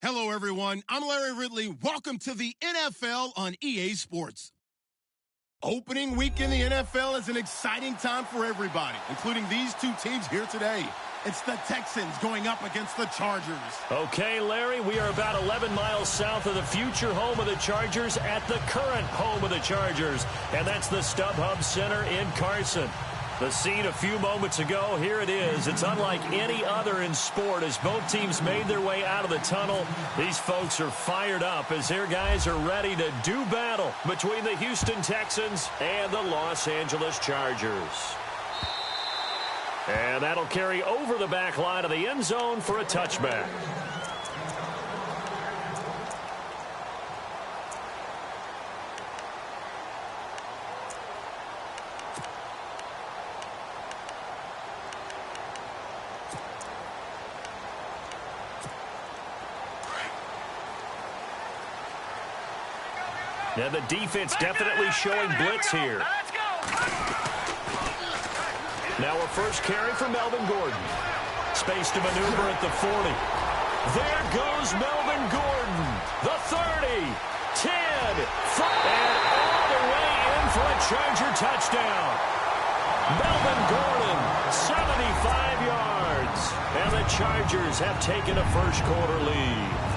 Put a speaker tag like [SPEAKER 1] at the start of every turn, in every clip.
[SPEAKER 1] Hello, everyone. I'm Larry Ridley. Welcome to the NFL on EA Sports. Opening week in the NFL is an exciting time for everybody, including these two teams here today. It's the Texans going up against the Chargers.
[SPEAKER 2] Okay, Larry, we are about 11 miles south of the future home of the Chargers at the current home of the Chargers, and that's the StubHub Center in Carson. The scene a few moments ago, here it is. It's unlike any other in sport as both teams made their way out of the tunnel. These folks are fired up as their guys are ready to do battle between the Houston Texans and the Los Angeles Chargers. And that'll carry over the back line of the end zone for a touchback. Now the defense definitely showing blitz here. Now a first carry for Melvin Gordon. Space to maneuver at the 40. There goes Melvin Gordon. The 30, 10, 5, and all the way in for a Charger touchdown. Melvin Gordon, 75 yards. And the Chargers have taken a first quarter lead.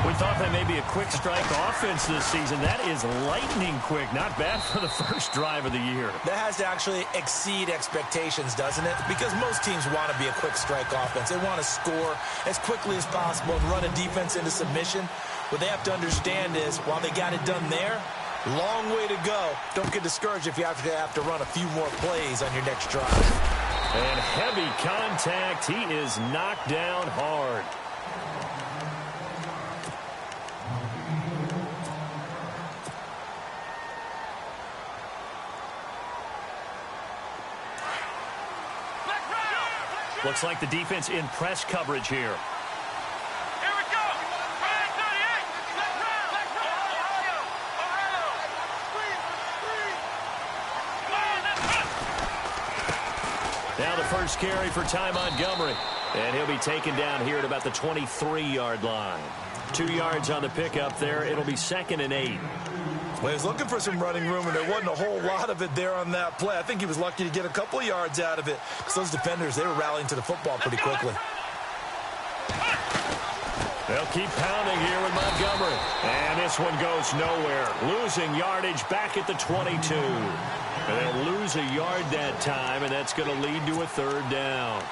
[SPEAKER 2] We thought that may be a quick strike offense this season. That is lightning quick. Not bad for the first drive of the year.
[SPEAKER 3] That has to actually exceed expectations, doesn't it? Because most teams want to be a quick strike offense. They want to score as quickly as possible and run a defense into submission. What they have to understand is, while they got it done there, long way to go. Don't get discouraged if you have to run a few more plays on your next drive.
[SPEAKER 2] And heavy contact. He is knocked down hard. Looks like the defense in press coverage here.
[SPEAKER 4] Here we go. Brand 38.
[SPEAKER 2] Now the first carry for Ty Montgomery. And he'll be taken down here at about the 23-yard line. 2 yards on the pickup there. It'll be 2nd and 8.
[SPEAKER 3] Well, he was looking for some running room, and there wasn't a whole lot of it there on that play. I think he was lucky to get a couple of yards out of it, because those defenders, they were rallying to the football pretty quickly.
[SPEAKER 2] They'll keep pounding here with Montgomery. And this one goes nowhere. Losing yardage back at the 22. And they'll lose a yard that time, and that's going to lead to a 3rd down.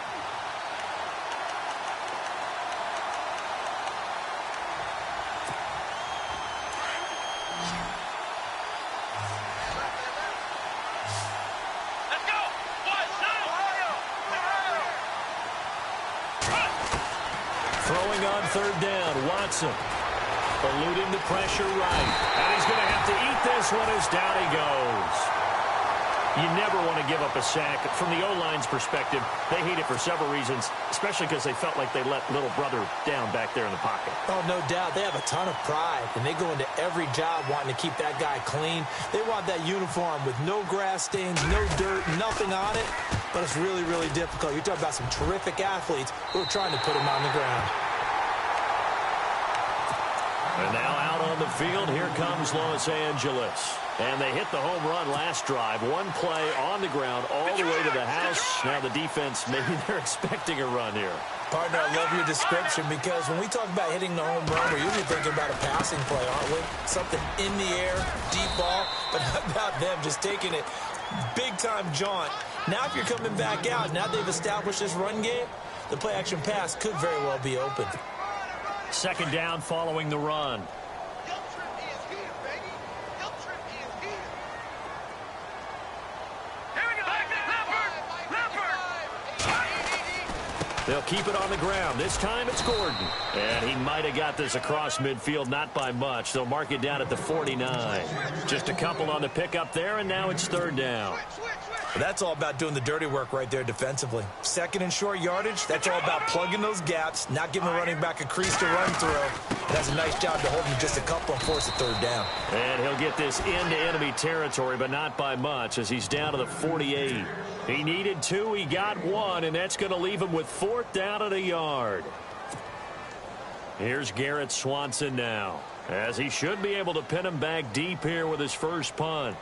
[SPEAKER 2] Throwing on 3rd down, Watson. Eluding the pressure right. And he's going to have to eat this one as down he goes. You never want to give up a sack. From the O-line's perspective, they hate it for several reasons, especially because they felt like they let little brother down back there in the pocket.
[SPEAKER 3] Oh, no doubt. They have a ton of pride, and they go into every job wanting to keep that guy clean. They want that uniform with no grass stains, no dirt, nothing on it. But it's really, really difficult. You're talking about some terrific athletes who are trying to put him on the ground.
[SPEAKER 2] And now out on the field, here comes Los Angeles. And they hit the home run last drive. One play on the ground all the way to the house. Now the defense, maybe they're expecting a run here.
[SPEAKER 3] Partner, I love your description, because when we talk about hitting the home run, we're usually thinking about a passing play, aren't we? Something in the air, deep ball, but how about them just taking it big-time jaunt. Now if you're coming back out, now they've established this run game, the play-action pass could very well be open.
[SPEAKER 2] 2nd down following the run. They'll keep it on the ground. This time it's Gordon. And he might have got this across midfield, not by much. They'll mark it down at the 49. Just a couple on the pickup there, and now it's 3rd down.
[SPEAKER 3] That's all about doing the dirty work right there defensively. 2nd and short yardage, that's all about plugging those gaps, not giving a running back a crease to run through. It does a nice job to hold him just a couple and force a 3rd down.
[SPEAKER 2] And he'll get this into enemy territory, but not by much, as he's down to the 48. He needed 2, he got 1, and that's going to leave him with 4th down at a yard. Here's Garrett Swanson now, as he should be able to pin him back deep here with his first punt.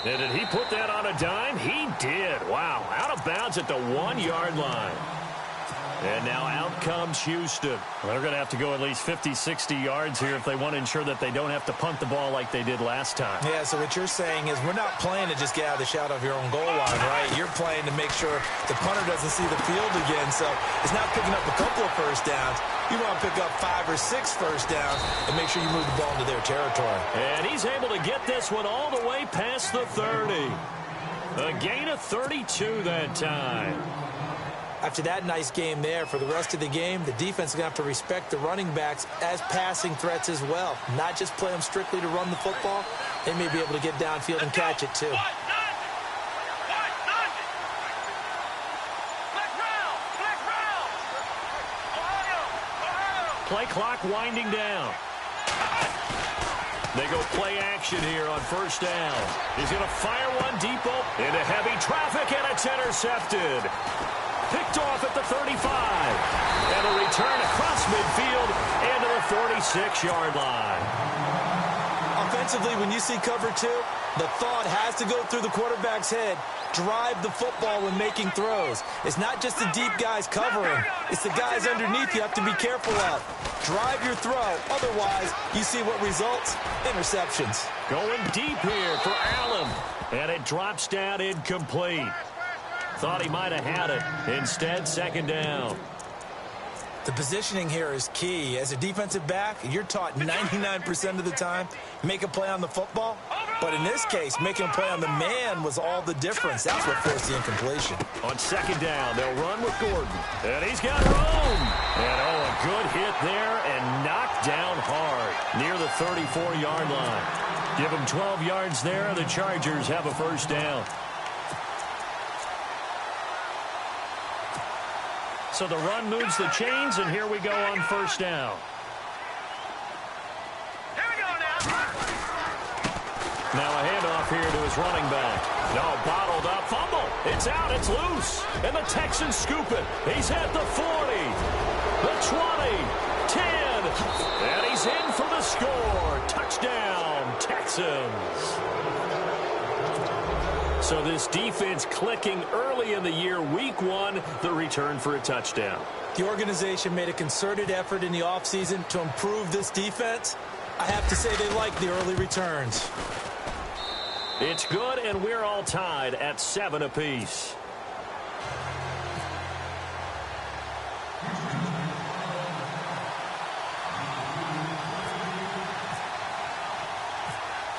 [SPEAKER 2] And did he put that on a dime? He did. Wow, out of bounds at the 1-yard line. And now out comes Houston. They're going to have to go at least 50, 60 yards here if they want to ensure that they don't have to punt the ball like they did last time.
[SPEAKER 3] Yeah, so what you're saying is we're not playing to just get out of the shadow of your own goal line, right? You're playing to make sure the punter doesn't see the field again. So it's not picking up a couple of first downs. You want to pick up 5 or 6 first downs and make sure you move the ball into their territory.
[SPEAKER 2] And he's able to get this one all the way past the 30. A gain of 32 that time.
[SPEAKER 3] After that nice game there, for the rest of the game, the defense is going to have to respect the running backs as passing threats as well. Not just play them strictly to run the football. They may be able to get downfield and catch it too.
[SPEAKER 2] Play clock winding down. They go play action here on first down. He's going to fire one deep into heavy traffic, and it's intercepted. Picked off at the 35. And a return across midfield into the 46-yard line.
[SPEAKER 3] Offensively, when you see cover 2, the thought has to go through the quarterback's head. Drive the football when making throws. It's not just the deep guys covering. It's the guys underneath you have to be careful of. Drive your throw. Otherwise, you see what results? Interceptions.
[SPEAKER 2] Going deep here for Allen. And it drops down incomplete. Thought he might have had it. Instead, second down.
[SPEAKER 3] The positioning here is key. As a defensive back, you're taught 99% of the time, make a play on the football. But in this case, making a play on the man was all the difference. That's what forced the incompletion.
[SPEAKER 2] On second down, they'll run with Gordon. And he's got room. And, a good hit there and knocked down hard near the 34-yard line. Give him 12 yards there. The Chargers have a first down. So the run moves the chains, and here we go on first down.
[SPEAKER 4] Here we go now.
[SPEAKER 2] Now a handoff here to his running back. No, bottled up, fumble. It's out, it's loose. And the Texans scoop it. He's at the 40, the 20, 10. And he's in for the score. Touchdown, Texans. So this defense clicking early in the year, week 1, the return for a touchdown.
[SPEAKER 3] The organization made a concerted effort in the offseason to improve this defense. I have to say they like the early returns.
[SPEAKER 2] It's good, and we're all tied at 7 apiece.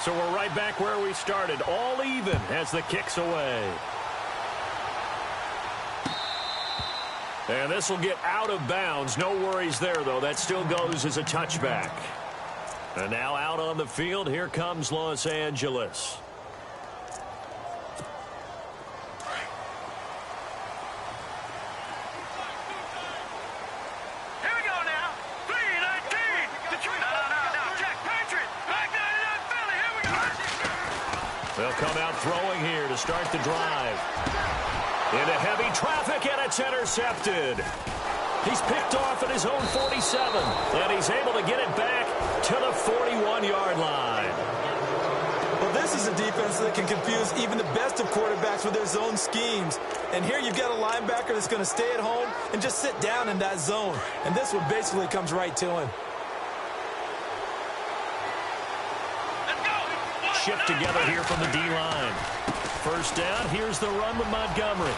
[SPEAKER 2] So we're right back where we started, all even as the kick's away. And this will get out of bounds. No worries there, though. That still goes as a touchback. And now out on the field, here comes Los Angeles.
[SPEAKER 4] Here we go now. 3-19. Detroit. No. Jack Patriot. Back 99 Philly. Here we go.
[SPEAKER 2] They'll come out throwing here to start the drive. Into heavy traffic, and it's intercepted. He's picked off at his own 47, and he's able to get it back to the 41-yard line.
[SPEAKER 3] Well, this is a defense that can confuse even the best of quarterbacks with their zone schemes. And here you've got a linebacker that's going to stay at home and just sit down in that zone. And this one basically comes right to him.
[SPEAKER 4] Let's go.
[SPEAKER 2] Shift together here from the D-line. First down, here's the run with Montgomery.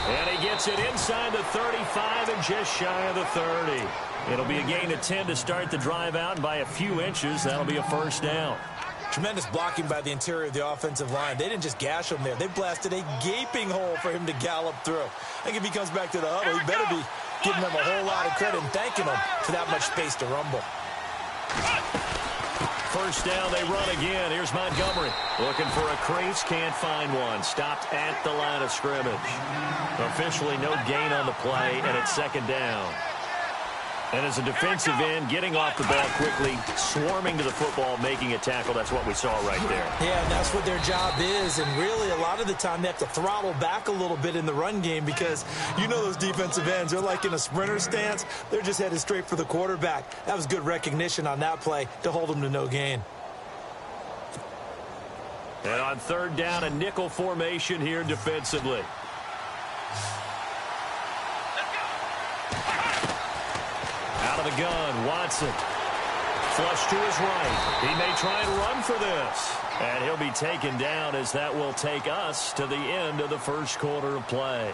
[SPEAKER 2] And he gets it inside the 35 and just shy of the 30. It'll be a gain of 10 to start the drive out, and by a few inches, that'll be a first down.
[SPEAKER 3] Tremendous blocking by the interior of the offensive line. They didn't just gash him there. They blasted a gaping hole for him to gallop through. I think if he comes back to the huddle, he better be giving them a whole lot of credit and thanking them for that much space to rumble.
[SPEAKER 2] First down, they run again. Here's Montgomery. Looking for a crease, can't find one. Stopped at the line of scrimmage. Officially no gain on the play, and it's second down. And as a defensive end, getting off the ball quickly, swarming to the football, making a tackle, that's what we saw right there.
[SPEAKER 3] Yeah, and that's what their job is. And really, a lot of the time, they have to throttle back a little bit in the run game because you know those defensive ends, they're like in a sprinter stance. They're just headed straight for the quarterback. That was good recognition on that play to hold them to no gain.
[SPEAKER 2] And on third down, a nickel formation here defensively. Out of the gun, Watson. Flush to his right. He may try and run for this. And he'll be taken down as that will take us to the end of the first quarter of play.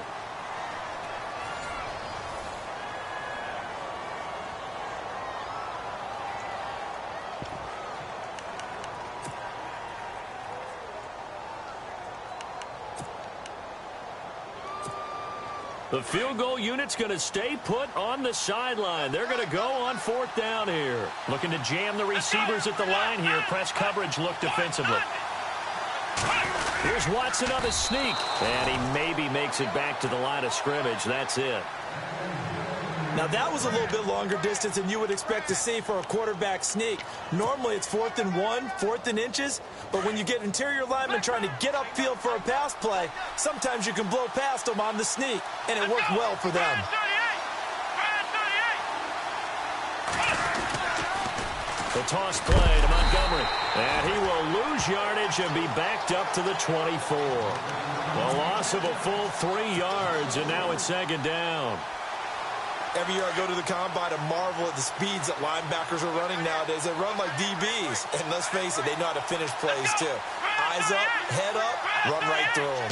[SPEAKER 2] The field goal unit's going to stay put on the sideline. They're going to go on fourth down here. Looking to jam the receivers at the line here. Press coverage look defensively. Here's Watson on the sneak. And he maybe makes it back to the line of scrimmage. That's it.
[SPEAKER 3] Now, that was a little bit longer distance than you would expect to see for a quarterback sneak. Normally, it's 4th and 1, 4th and inches. But when you get interior linemen trying to get upfield for a pass play, sometimes you can blow past them on the sneak, and it worked well for them.
[SPEAKER 2] The toss play to Montgomery. And he will lose yardage and be backed up to the 24. A loss of a full 3 yards, and now it's second down.
[SPEAKER 3] Every year I go to the combine and marvel at the speeds that linebackers are running nowadays. They run like DBs. And let's face it, they know how to finish plays too. Eyes up, head up, run right through them.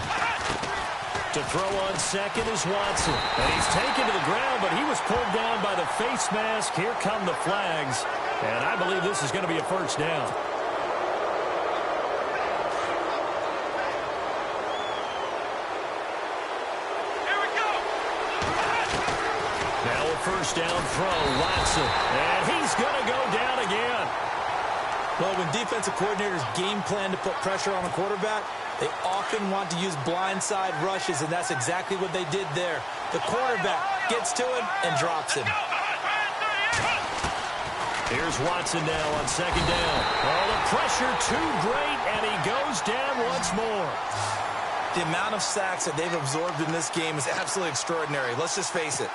[SPEAKER 2] To throw on second is Watson. And he's taken to the ground, but he was pulled down by the face mask. Here come the flags. And I believe this is going to be a first down. First down throw, Watson. And he's going to go down again.
[SPEAKER 3] Well, when defensive coordinators game plan to put pressure on a quarterback, they often want to use blindside rushes, and that's exactly what they did there. The quarterback gets to him and drops him.
[SPEAKER 2] Here's Watson now on second down. Oh, the pressure too great, and he goes down once more.
[SPEAKER 3] The amount of sacks that they've absorbed in this game is absolutely extraordinary. Let's just face it.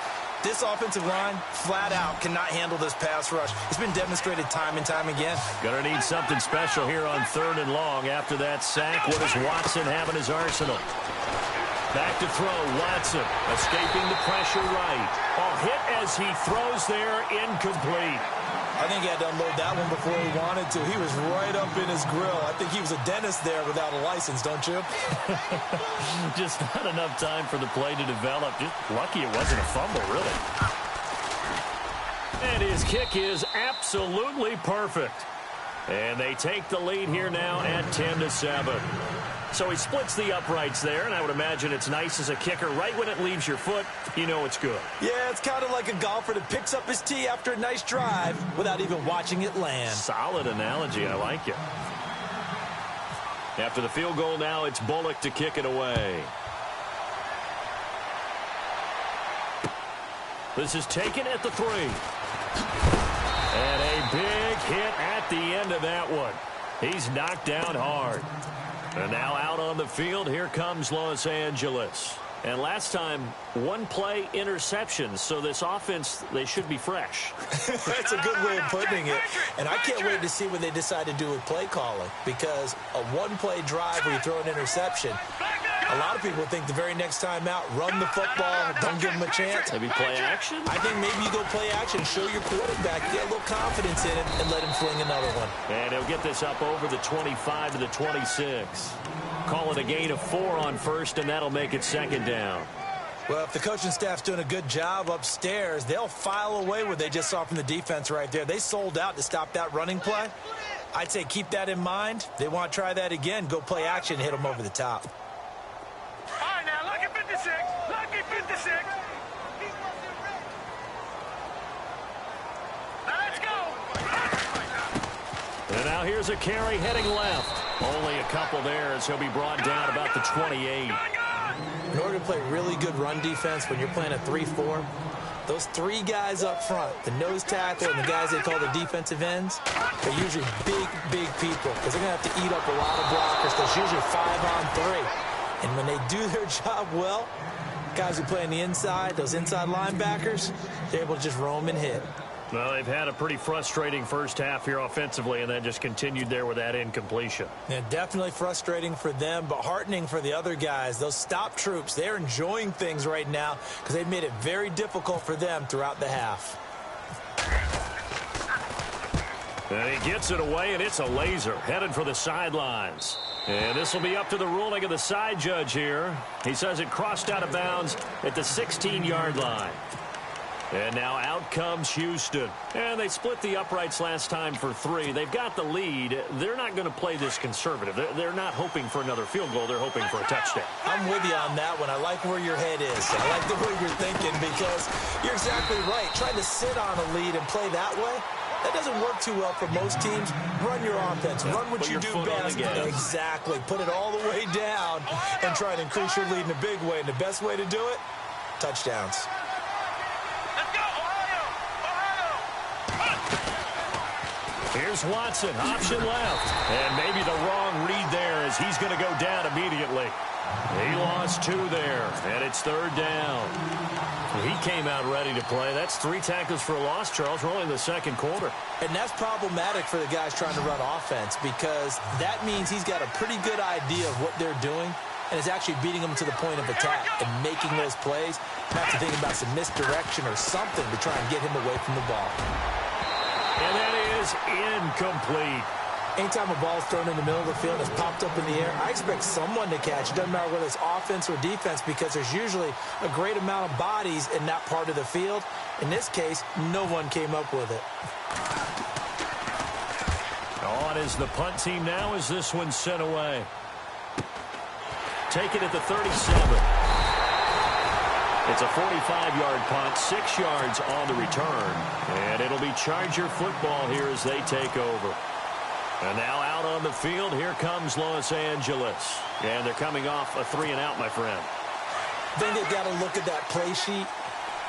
[SPEAKER 3] This offensive line, flat out, cannot handle this pass rush. It's been demonstrated time and time again.
[SPEAKER 2] Gonna need something special here on third and long. After that sack, what does Watson have in his arsenal? Back to throw, Watson, escaping the pressure right. Oh, hit as he throws there, incomplete.
[SPEAKER 3] I think he had to unload that one before he wanted to. He was right up in his grill. I think he was a dentist there without a license, don't you?
[SPEAKER 2] Just not enough time for the play to develop. Just lucky it wasn't a fumble, really. And his kick is absolutely perfect. And they take the lead here now at 10-7. So he splits the uprights there, and I would imagine it's nice as a kicker. Right when it leaves your foot, you know it's good.
[SPEAKER 3] Yeah, it's kind of like a golfer that picks up his tee after a nice drive without even watching it land.
[SPEAKER 2] Solid analogy. I like it. After the field goal now, it's Bullock to kick it away. This is taken at the 3. And a big hit at the end of that one. He's knocked down hard. And now out on the field, here comes Los Angeles. And last time, one play interceptions, so this offense, they should be fresh.
[SPEAKER 3] That's a good way of putting it. And I can't wait to see what they decide to do with play calling, because a one-play drive where you throw an interception, a lot of people think the very next time out, run the football, don't give them a chance.
[SPEAKER 2] Maybe play action?
[SPEAKER 3] I think maybe you go play action, show your quarterback, get a little confidence in it, and let him fling another one.
[SPEAKER 2] And he'll get this up over the 25 to the 26. Call it a gain of 4 on first, and that'll make it second down.
[SPEAKER 3] Well, if the coaching staff's doing a good job upstairs, they'll file away what they just saw from the defense right there. They sold out to stop that running play. I'd say keep that in mind. They want to try that again. Go play action, hit them over the top.
[SPEAKER 4] All right, now, lucky 56. Lucky 56. Now, let's go.
[SPEAKER 2] And now here's a carry heading left. Only a couple there as he'll be brought down about the 28.
[SPEAKER 3] In order to play really good run defense when you're playing a 3-4, Those three guys up front, the nose tackle and the guys they call the defensive ends, they're usually big, big people because they're going to have to eat up a lot of blockers. There's usually 5-on-3. And when they do their job well, guys who play on the inside, those inside linebackers, they're able to just roam and hit.
[SPEAKER 2] Well, they've had a pretty frustrating first half here offensively, and then just continued there with that incompletion.
[SPEAKER 3] Yeah, definitely frustrating for them, but heartening for the other guys. Those stop troops, they're enjoying things right now because they've made it very difficult for them throughout the half.
[SPEAKER 2] And he gets it away, and it's a laser headed for the sidelines. And this will be up to the ruling of the side judge here. He says it crossed out of bounds at the 16-yard line. And now out comes Houston. And they split the uprights last time for 3. They've got the lead. They're not going to play this conservative. They're not hoping for another field goal. They're hoping for a touchdown.
[SPEAKER 3] I'm with you on that one. I like where your head is. I like the way you're thinking because you're exactly right. Trying to sit on a lead and play that way, that doesn't work too well for most teams. Run your offense. Run what you do best. Exactly. Put it all the way down and try to increase your lead in a big way. And the best way to do it, touchdowns.
[SPEAKER 2] Here's Watson, option left. And maybe the wrong read there as he's going to go down immediately. He lost 2 there, and it's 3rd down. He came out ready to play. That's 3 tackles for a loss, Charles. We're only in the second quarter.
[SPEAKER 3] And that's problematic for the guys trying to run offense because that means he's got a pretty good idea of what they're doing and is actually beating them to the point of attack and making those plays. You have to think about some misdirection or something to try and get him away from the ball.
[SPEAKER 2] And that is incomplete.
[SPEAKER 3] Anytime a ball is thrown in the middle of the field and it's popped up in the air, I expect someone to catch. It doesn't matter whether it's offense or defense because there's usually a great amount of bodies in that part of the field. In this case, no one came up with it.
[SPEAKER 2] On is the punt team now as this one's sent away. Take it at the 37. It's a 45-yard punt, 6 yards on the return. And it'll be Charger football here as they take over. And now out on the field, here comes Los Angeles. And they're coming off a 3-and-out, my friend.
[SPEAKER 3] I think they've got to look at that play sheet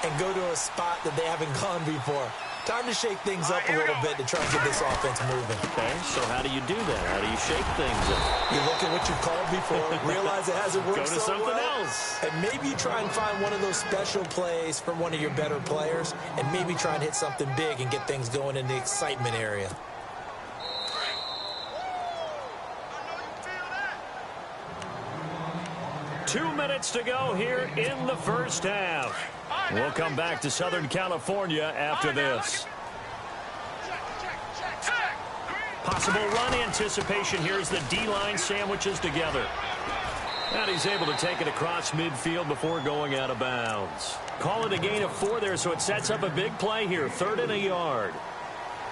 [SPEAKER 3] and go to a spot that they haven't gone before. Time to shake things up a little bit to try and get this offense moving.
[SPEAKER 2] Okay, so how do you do that? How do you shake things up?
[SPEAKER 3] You look at what you've called before, realize it hasn't worked
[SPEAKER 2] Go to something else.
[SPEAKER 3] and maybe you try and find one of those special plays from one of your better players, and maybe try and hit something big and get things going in the excitement area.
[SPEAKER 2] Two minutes to go here in the first half. We'll come back to Southern California after this. Possible run anticipation here as the D-line sandwiches together. And he's able to take it across midfield before going out of bounds. Call it a gain of 4 there, so it sets up a big play here. 3rd and a yard.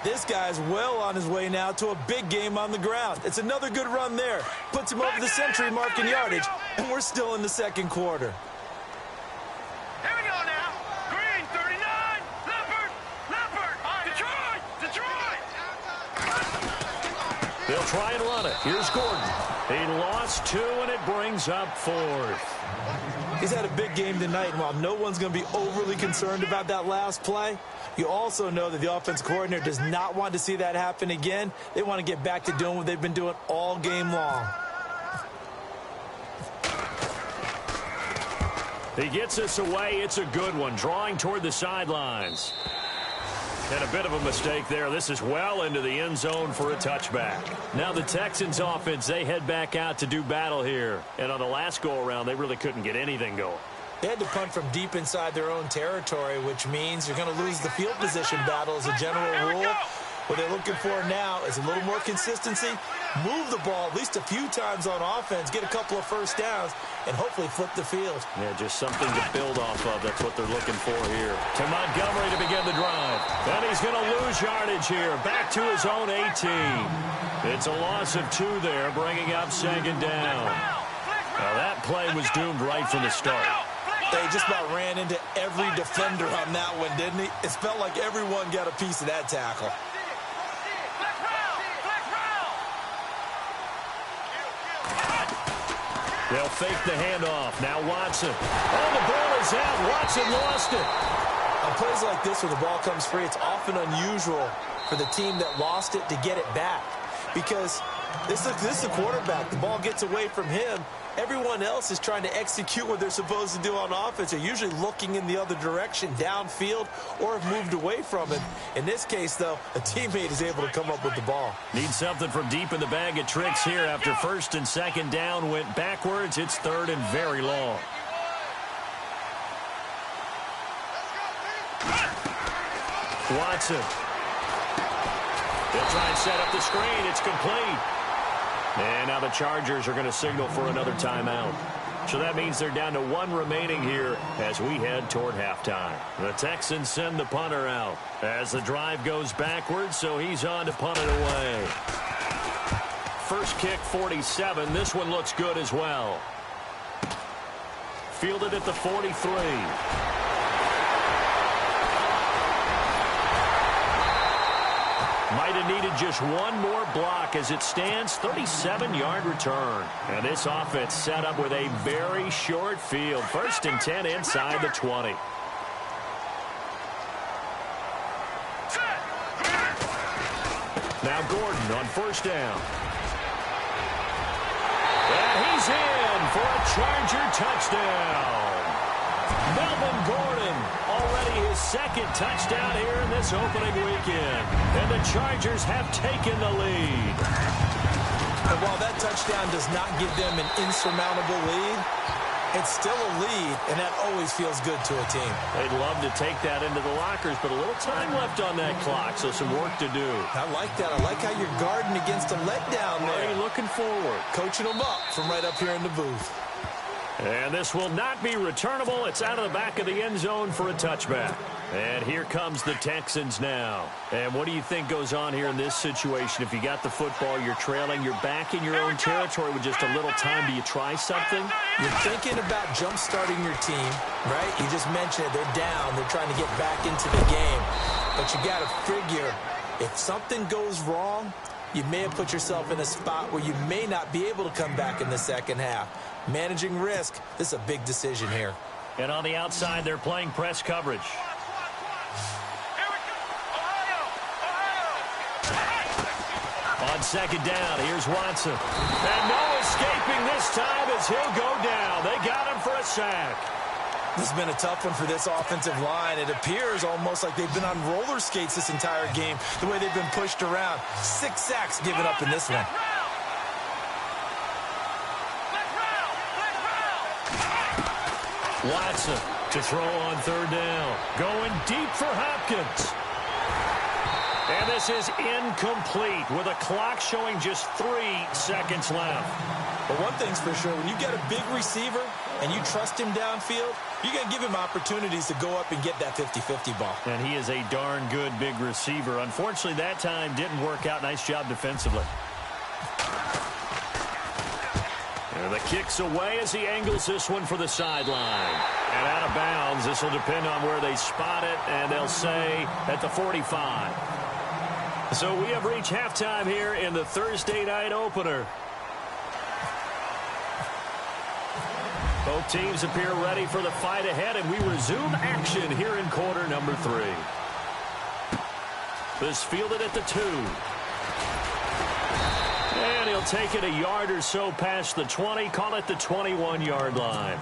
[SPEAKER 3] This guy's well on his way now to a big game on the ground. It's another good run there. Puts him over the century mark in yardage, and we're still in the second quarter.
[SPEAKER 4] Here we go now. Green, 39. Leopard. Detroit.
[SPEAKER 2] They'll try and run it. Here's Gordon. He lost 2, and it brings up 4th.
[SPEAKER 3] He's had a big game tonight, and while no one's going to be overly concerned about that last play, you also know that the offense coordinator does not want to see that happen again. They want to get back to doing what they've been doing all game long.
[SPEAKER 2] He gets us away. It's a good one, drawing toward the sidelines. And a bit of a mistake there. This is well into the end zone for a touchback. Now the Texans offense, they head back out to do battle here. And on the last go-around, they really couldn't get anything going.
[SPEAKER 3] They had to punt from deep inside their own territory, which means you're going to lose the field position battle as a general rule. What they're looking for now is a little more consistency, move the ball at least a few times on offense, get a couple of first downs, and hopefully flip the field.
[SPEAKER 2] Yeah, just something to build off of. That's what they're looking for here. To Montgomery to begin the drive. And he's going to lose yardage here. Back to his own 18. It's a loss of 2 there, bringing up 2nd down. Now that play was doomed right from the start.
[SPEAKER 3] They just about ran into every defender on that one, didn't he? It felt like everyone got a piece of that tackle.
[SPEAKER 2] They'll fake the handoff. Now Watson. Oh, the ball is out. Watson lost it.
[SPEAKER 3] A plays like this when the ball comes free, it's often unusual for the team that lost it to get it back. Because this is the quarterback. The ball gets away from him. Everyone else is trying to execute what they're supposed to do on offense. They're usually looking in the other direction, downfield, or have moved away from it. In this case, though, a teammate is able to come up with the ball.
[SPEAKER 2] Need something from deep in the bag of tricks here. After first and second down went backwards, it's third and very long. Watson. They'll try and set up the screen. It's complete. And now the Chargers are going to signal for another timeout. So that means they're down to one remaining here as we head toward halftime. The Texans send the punter out as the drive goes backwards, so he's on to punt it away. First kick, 47. This one looks good as well. Fielded at the 43. Might have needed just one more block as it stands, 37-yard return. And this offense set up with a very short field. First and 10 inside the 20. Now Gordon on first down. And he's in for a Charger touchdown. Melvin Gordon, already his second touchdown here in this opening weekend. And the Chargers have taken the lead.
[SPEAKER 3] And while that touchdown does not give them an insurmountable lead, it's still a lead, and that always feels good to a team.
[SPEAKER 2] They'd love to take that into the lockers, but a little time left on that clock, so some work to do.
[SPEAKER 3] I like that. I like how you're guarding against a letdown there.
[SPEAKER 2] Already looking forward.
[SPEAKER 3] Coaching them up from right up here in the booth.
[SPEAKER 2] And this will not be returnable. It's out of the back of the end zone for a touchback. And here comes the Texans now. And what do you think goes on here in this situation? If you got the football, you're trailing, you're back in your own territory with just a little time. Do you try something?
[SPEAKER 3] You're thinking about jump-starting your team, right? You just mentioned it. They're down. They're trying to get back into the game. But you got to figure, if something goes wrong, you may have put yourself in a spot where you may not be able to come back in the second half. Managing risk, this is a big decision here.
[SPEAKER 2] And on the outside, they're playing press coverage. On second down, here's Watson. And no escaping this time as he'll go down. They got him for a sack.
[SPEAKER 3] This has been a tough one for this offensive line. It appears almost like they've been on roller skates this entire game, the way they've been pushed around. 6 sacks given up in this one.
[SPEAKER 2] Watson to throw on third down. Going deep for Hopkins. And this is incomplete with a clock showing just 3 seconds left.
[SPEAKER 3] But one thing's for sure, when you get a big receiver and you trust him downfield, you're going to give him opportunities to go up and get that 50-50 ball.
[SPEAKER 2] And he is a darn good big receiver. Unfortunately, that time didn't work out. Nice job defensively. And the kick's away as he angles this one for the sideline. And out of bounds, this will depend on where they spot it, and they'll say at the 45. So we have reached halftime here in the Thursday night opener. Both teams appear ready for the fight ahead, and we resume action here in quarter number 3. This fielded at the 2. And he'll take it a yard or so past the 20, call it the 21-yard line.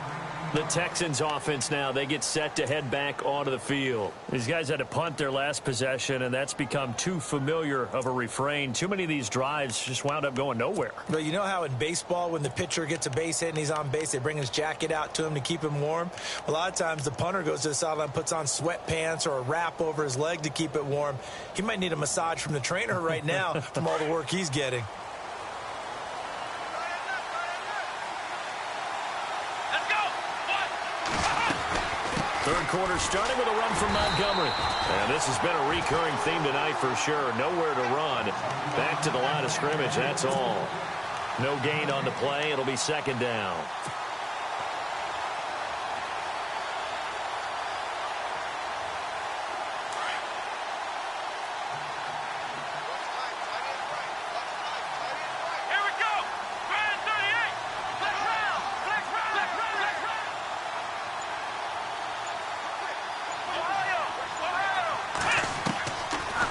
[SPEAKER 2] The Texans offense now, they get set to head back onto the field. These guys had to punt their last possession, and that's become too familiar of a refrain. Too many of these drives just wound up going nowhere.
[SPEAKER 3] But you know how in baseball, when the pitcher gets a base hit and he's on base, they bring his jacket out to him to keep him warm? A lot of times the punter goes to the sideline, puts on sweatpants or a wrap over his leg to keep it warm. He might need a massage from the trainer right now from all the work he's getting.
[SPEAKER 2] Third quarter starting with a run from Montgomery. And this has been a recurring theme tonight for sure. Nowhere to run. Back to the line of scrimmage, that's all. No gain on the play. It'll be second down.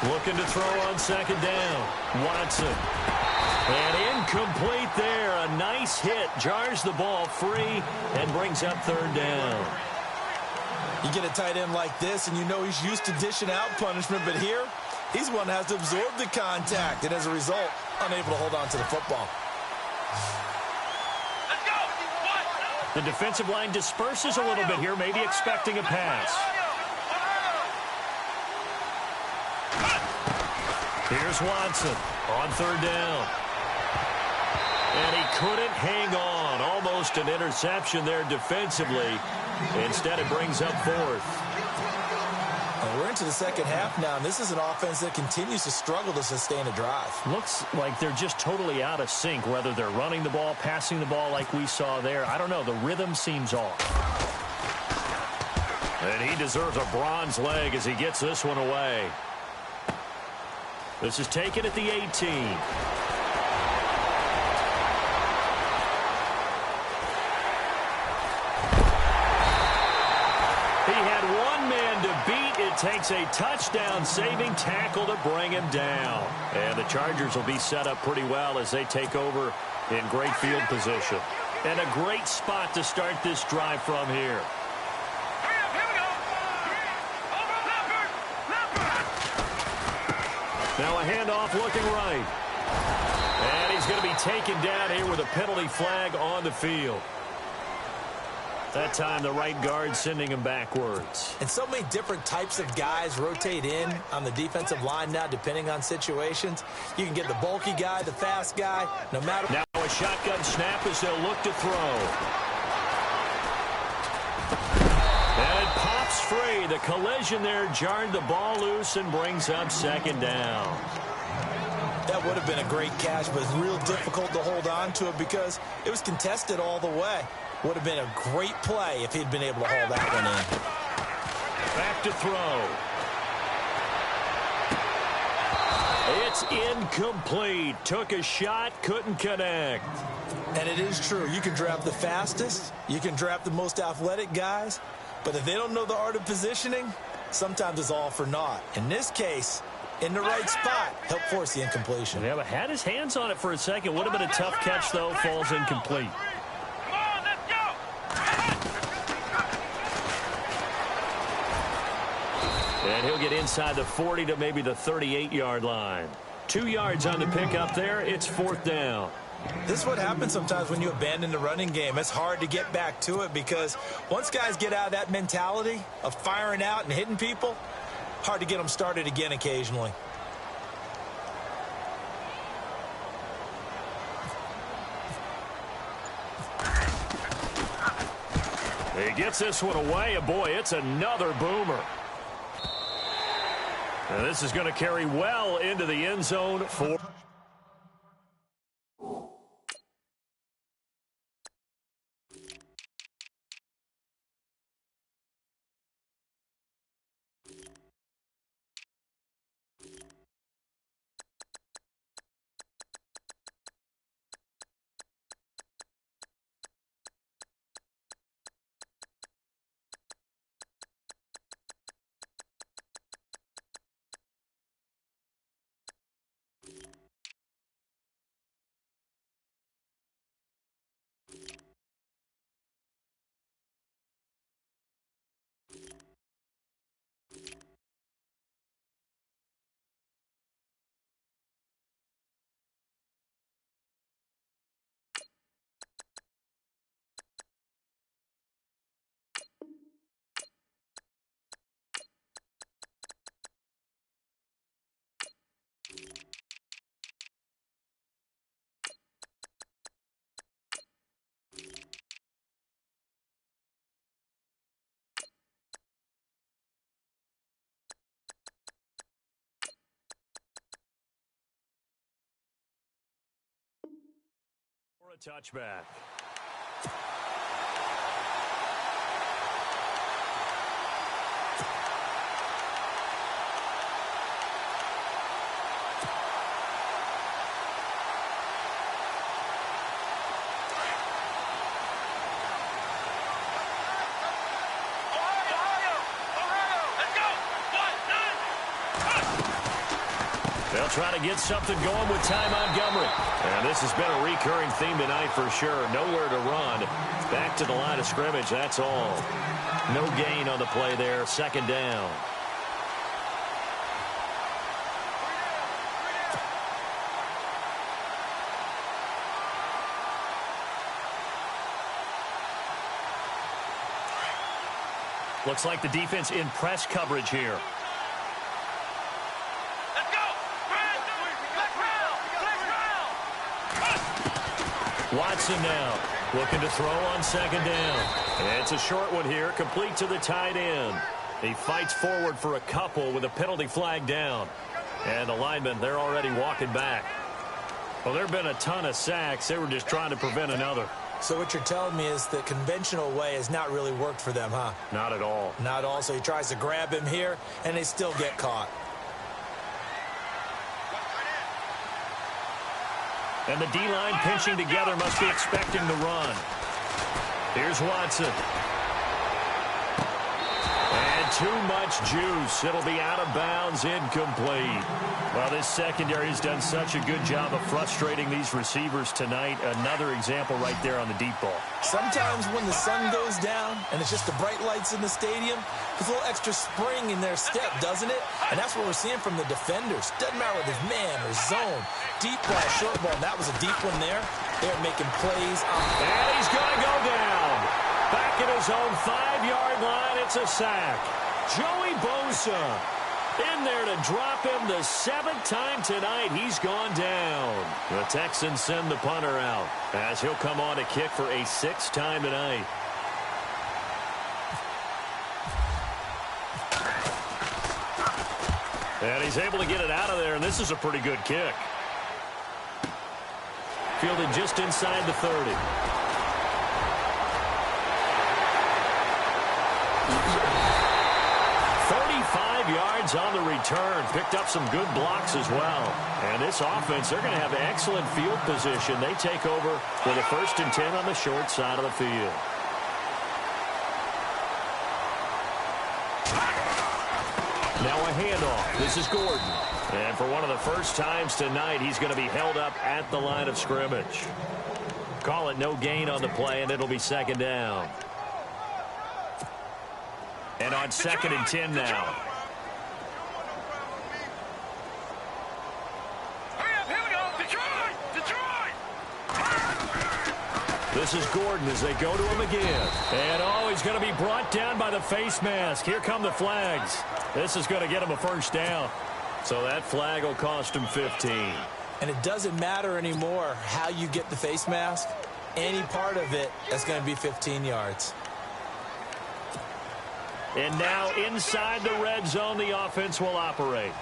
[SPEAKER 2] Looking to throw on second down. Watson. And incomplete there. A nice hit. Jars the ball free and brings up third down.
[SPEAKER 3] You get a tight end like this, and you know he's used to dishing out punishment, but here, he's one that has to absorb the contact, and as a result, unable to hold on to the football.
[SPEAKER 4] Let's go.
[SPEAKER 2] The defensive line disperses a little bit here, maybe expecting a pass. Here's Watson on third down. And he couldn't hang on. Almost an interception there defensively. Instead, it brings up fourth.
[SPEAKER 3] And we're into the second half now, and this is an offense that continues to struggle to sustain a drive.
[SPEAKER 2] Looks like they're just totally out of sync, whether they're running the ball, passing the ball like we saw there. I don't know. The rhythm seems off. And he deserves a bronze leg as he gets this one away. This is taken at the 18. He had one man to beat. It takes a touchdown-saving tackle to bring him down. And the Chargers will be set up pretty well as they take over in great field position. And a great spot to start this drive from here. Now a handoff looking right. And he's going to be taken down here with a penalty flag on the field. That time the right guard sending him backwards.
[SPEAKER 3] And so many different types of guys rotate in on the defensive line now depending on situations. You can get the bulky guy, the fast guy, no matter.
[SPEAKER 2] Now a shotgun snap as they'll look to throw. And it pops free. The collision there jarred the ball loose and brings up second down.
[SPEAKER 3] That would have been a great catch, but it's real difficult to hold on to it because it was contested all the way. Would have been a great play if he'd been able to hold that one in.
[SPEAKER 2] Back to throw. It's incomplete. Took a shot, couldn't connect.
[SPEAKER 3] And it is true. You can draft the fastest. You can draft the most athletic guys. But if they don't know the art of positioning, sometimes it's all for naught. In this case, in the right spot, helped force the incompletion.
[SPEAKER 2] Yeah, but had his hands on it for a second. Would have been a tough catch, though. Falls incomplete. And he'll get inside the 40 to maybe the 38-yard line. 2 yards on the pickup there. It's fourth down.
[SPEAKER 3] This is what happens sometimes when you abandon the running game. It's hard to get back to it because once guys get out of that mentality of firing out and hitting people, hard to get them started again occasionally.
[SPEAKER 2] He gets this one away, and boy, it's another boomer. And this is going to carry well into the end zone for... For a touchback. try to get something going with Ty Montgomery. And this has been a recurring theme tonight for sure. Nowhere to run. Back to the line of scrimmage, that's all. No gain on the play there. Second down. Looks like the defense in press coverage here.
[SPEAKER 4] Let's go!
[SPEAKER 2] Watson now looking to throw on second down. And it's a short one here, complete to the tight end. He fights forward for a couple with a penalty flag down. And the linemen, they're already walking back. Well, there have been a ton of sacks. They were just trying to prevent another.
[SPEAKER 3] So what you're telling me is the conventional way has not really worked for them, huh?
[SPEAKER 2] Not at all.
[SPEAKER 3] Not at all. So he tries to grab him here, and they still get caught.
[SPEAKER 2] And the D-line pinching together must be expecting the run. Here's Watson. And too much juice. It'll be out of bounds, incomplete. Well, this secondary has done such a good job of frustrating these receivers tonight. Another example right there on the deep ball.
[SPEAKER 3] Sometimes when the sun goes down and it's just the bright lights in the stadium, there's a little extra spring in their step, doesn't it? And that's what we're seeing from the defenders. Doesn't matter whether it's man or zone. Deep ball, short ball. That was a deep one there. They're making plays.
[SPEAKER 2] And he's going to go down. Back at his own 5-yard line, it's a sack. Joey Bosa in there to drop him the 7th time tonight. He's gone down. The Texans send the punter out as he'll come on to kick for a 6th time tonight. And he's able to get it out of there, and this is a pretty good kick. Fielded just inside the 30. 35 yards on the return. Picked up some good blocks as well. And this offense, they're going to have excellent field position. They take over with a 1st and 10 on the short side of the field. Now a handoff. This is Gordon. And for one of the first times tonight, he's going to be held up at the line of scrimmage. Call it no gain on the play, and it'll be 2nd down. And on 2nd and 10 now.
[SPEAKER 4] Here we go. Detroit!
[SPEAKER 2] This is Gordon as they go to him again. And, oh, he's going to be brought down by the face mask. Here come the flags. This is going to get him a 1st down. So that flag will cost him 15.
[SPEAKER 3] And it doesn't matter anymore how you get the face mask. Any part of it, that's going to be 15 yards.
[SPEAKER 2] And now inside the red zone, the offense will operate.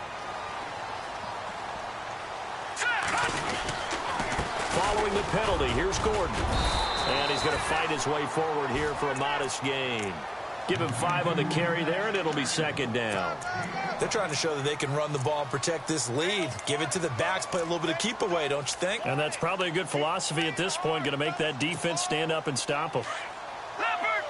[SPEAKER 2] Following the penalty, here's Gordon. And he's going to fight his way forward here for a modest gain. Give him 5 on the carry there, and it'll be 2nd down.
[SPEAKER 3] They're trying to show that they can run the ball and protect this lead. Give it to the backs, play a little bit of keep away, don't you think?
[SPEAKER 2] And that's probably a good philosophy at this point, going to make that defense stand up and stop them.
[SPEAKER 4] Leopard!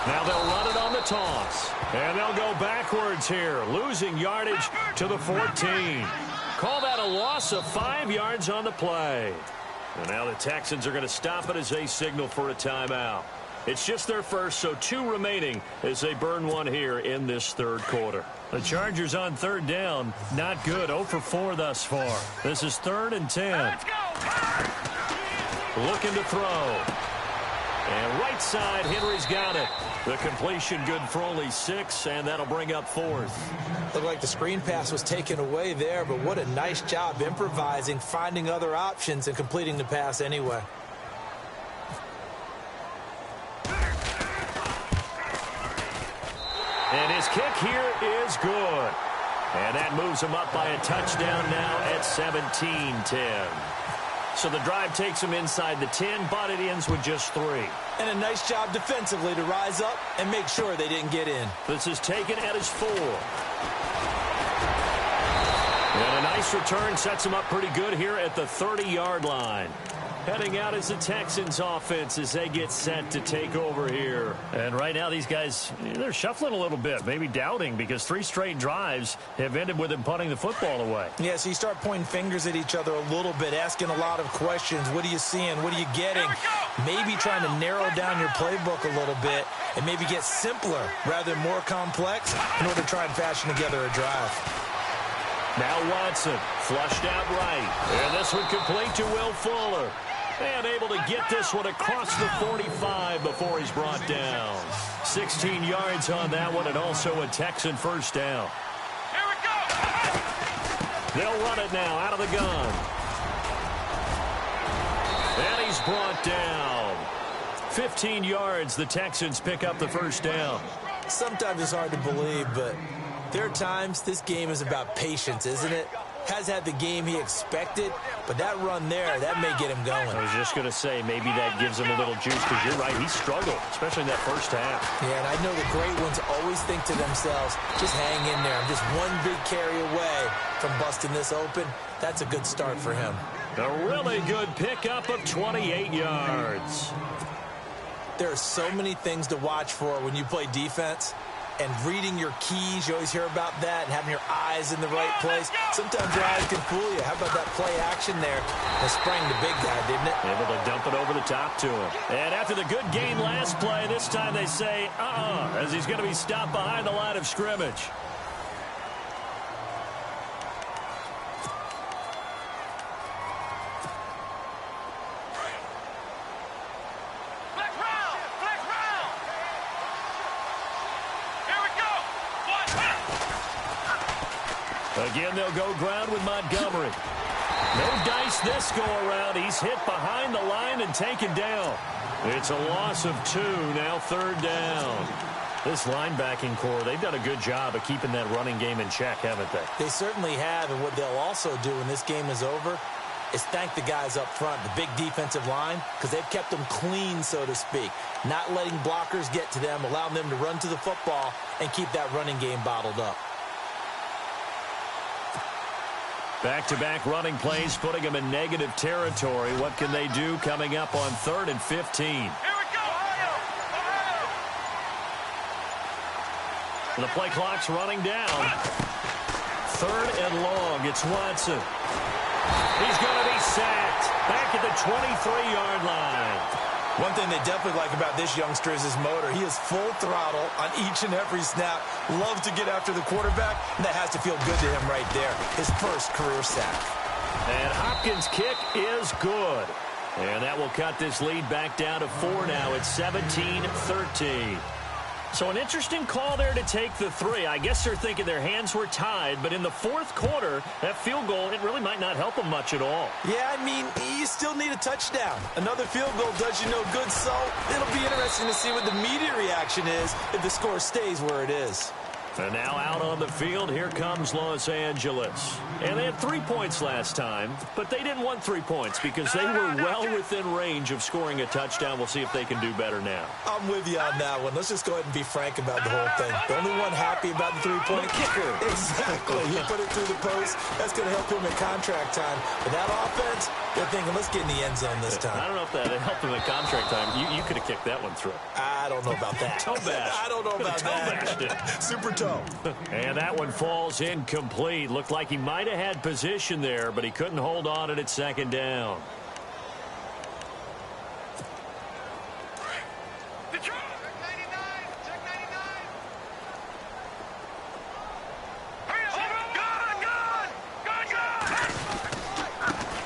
[SPEAKER 2] Now they'll run it on the toss. And they'll go backwards here, losing yardage to the 14. Call that a loss of 5 yards on the play. And now the Texans are going to stop it as they signal for a timeout. It's just their first, so 2 remaining as they burn one here in this 3rd quarter. The Chargers on 3rd down, not good, 0 for 4 thus far. This is 3rd and 10.
[SPEAKER 4] Let's go!
[SPEAKER 2] Looking to throw. And right side, Henry's got it. The completion good for only 6, and that'll bring up 4th.
[SPEAKER 3] Looked like the screen pass was taken away there, but what a nice job improvising, finding other options, and completing the pass anyway.
[SPEAKER 2] And his kick here is good. And that moves him up by a touchdown now at 17-10. So the drive takes him inside the 10, but it ends with just 3.
[SPEAKER 3] And a nice job defensively to rise up and make sure they didn't get in.
[SPEAKER 2] This is taken at his 4. And a nice return sets him up pretty good here at the 30-yard line. Heading out is the Texans offense as they get set to take over here. And right now these guys, they're shuffling a little bit, maybe doubting, because 3 straight drives have ended with them punting the football away.
[SPEAKER 3] Yeah, so you start pointing fingers at each other a little bit, asking a lot of questions. What are you seeing? What are you getting? Maybe trying to narrow down your playbook a little bit and maybe get simpler rather than more complex in order to try and fashion together a drive.
[SPEAKER 2] Now Watson, flushed out right. And this one complete to Will Fuller. And able to get this one across the 45 before he's brought down. 16 yards on that one, and also a Texan first down.
[SPEAKER 4] Here we go!
[SPEAKER 2] They'll run it now out of the gun. And he's brought down. 15 yards, the Texans pick up the first down.
[SPEAKER 3] Sometimes it's hard to believe, but there are times this game is about patience, isn't it? Has had the game he expected, but that run there, that may get him going.
[SPEAKER 2] I was just going to say, maybe that gives him a little juice, because you're right, he struggled, especially in that first half.
[SPEAKER 3] Yeah, and I know the great ones always think to themselves, just hang in there. I'm just one big carry away from busting this open. That's a good start for him.
[SPEAKER 2] A really good pickup of 28 yards.
[SPEAKER 3] There are so many things to watch for when you play defense. And reading your keys, you always hear about that, and having your eyes in the right place. Sometimes your eyes can fool you. How about that play action there? It sprang the big guy, didn't it?
[SPEAKER 2] Able to dump it over the top to him. And after the good game last play, this time they say, as he's going to be stopped behind the line of scrimmage. Again, they'll go ground with Montgomery. No dice this go-around. He's hit behind the line and taken down. It's a loss of 2, now 3rd down. This linebacking core, they've done a good job of keeping that running game in check, haven't they?
[SPEAKER 3] They certainly have, and what they'll also do when this game is over is thank the guys up front, the big defensive line, because they've kept them clean, so to speak. Not letting blockers get to them, allowing them to run to the football and keep that running game bottled up.
[SPEAKER 2] Back-to-back running plays, putting them in negative territory. What can they do coming up on 3rd and 15?
[SPEAKER 4] Here we go!
[SPEAKER 2] The play clock's running down. 3rd and long. It's Watson. He's going to be sacked. Back at the 23-yard line.
[SPEAKER 3] One thing they definitely like about this youngster is his motor. He is full throttle on each and every snap. Loves to get after the quarterback, and that has to feel good to him right there. His first career sack.
[SPEAKER 2] And Hopkins' kick is good. And that will cut this lead back down to 4 now. It's 17-13. So an interesting call there to take the 3. I guess they're thinking their hands were tied, but in the 4th quarter, that field goal, it really might not help them much at all.
[SPEAKER 3] Yeah, I mean, you still need a touchdown. Another field goal does you no good, so it'll be interesting to see what the media reaction is if the score stays where it is.
[SPEAKER 2] And now out on the field, here comes Los Angeles. And they had 3 points last time, but they didn't want 3 points because they were well within range of scoring a touchdown. We'll see if they can do better now.
[SPEAKER 3] I'm with you on that one. Let's just go ahead and be frank about the whole thing. The only one happy about the three-point
[SPEAKER 2] kicker.
[SPEAKER 3] Exactly. He put it through the post. That's going to help him in contract time. But that offense, they're thinking, let's get in the end zone this time.
[SPEAKER 2] I don't know if that helped him in contract time. You could have kicked that one through.
[SPEAKER 3] I don't know about that.
[SPEAKER 2] Toe bash.
[SPEAKER 3] I don't know about that. Super toe.
[SPEAKER 2] And that one falls incomplete. Looked like he might have had position there, but he couldn't hold on it at 2nd down.